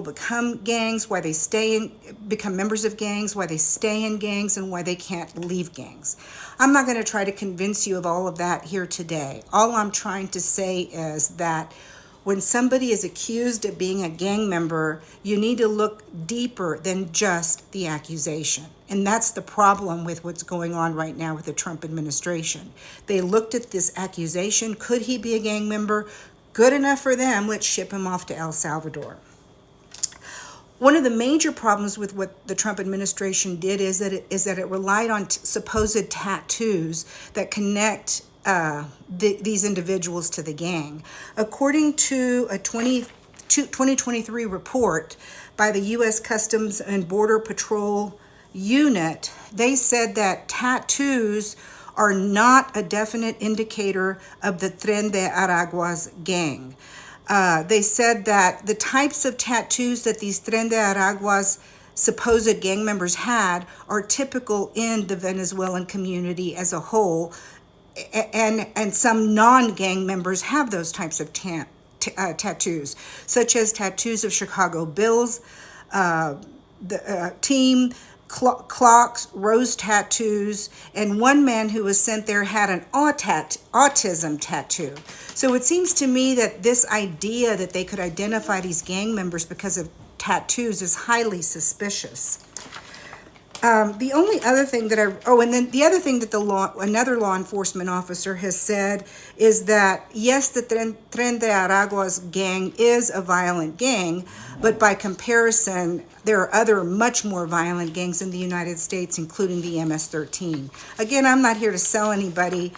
become gangs, why they become members of gangs, why they stay in gangs, and why they can't leave gangs. I'm not going to try to convince you of all of that here today. All I'm trying to say is that when somebody is accused of being a gang member, you need to look deeper than just the accusation. And that's the problem with what's going on right now with the Trump administration. They looked at this accusation. Could he be a gang member? Good enough for them. Let's ship him off to El Salvador. One of the major problems with what the Trump administration did is that it relied on supposed tattoos that connect these individuals to the gang. According to a 2023 report by the U.S. Customs and Border Patrol unit, they said that tattoos are not a definite indicator of the Tren de Aragua's gang. They said that the types of tattoos that these Tren de Aragua's supposed gang members had are typical in the Venezuelan community as a whole, and some non-gang members have those types of tattoos, such as tattoos of Chicago Bills, the team, clocks, rose tattoos, and one man who was sent there had an autism tattoo. So it seems to me that this idea that they could identify these gang members because of tattoos is highly suspicious. The only other thing that and then the other thing that another law enforcement officer has said is that, yes, the Tren de Aragua's gang is a violent gang, but by comparison, there are other much more violent gangs in the United States, including the MS-13. Again, I'm not here to sell anybody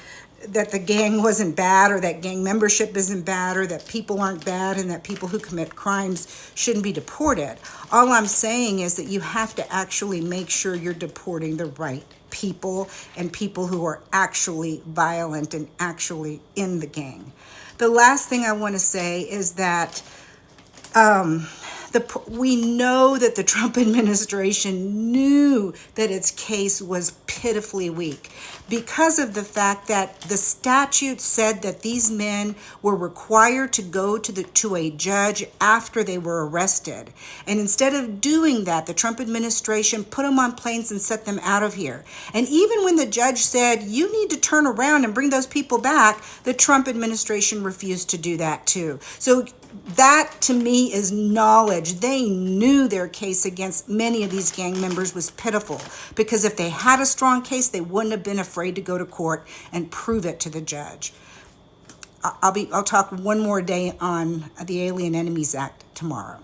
that the gang wasn't bad, or that gang membership isn't bad, or that people aren't bad, and that people who commit crimes shouldn't be deported. All I'm saying is that you have to actually make sure you're deporting the right people, and people who are actually violent and actually in the gang. The last thing I want to say is that we know that the Trump administration knew that its case was pitifully weak because of the fact that the statute said that these men were required to go to a judge after they were arrested. And instead of doing that, the Trump administration put them on planes and set them out of here. And even when the judge said, you need to turn around and bring those people back, the Trump administration refused to do that too. So that, to me, is knowledge. They knew their case against many of these gang members was pitiful, because if they had a strong case, they wouldn't have been afraid to go to court and prove it to the judge. I'll talk one more day on the Alien Enemies Act tomorrow.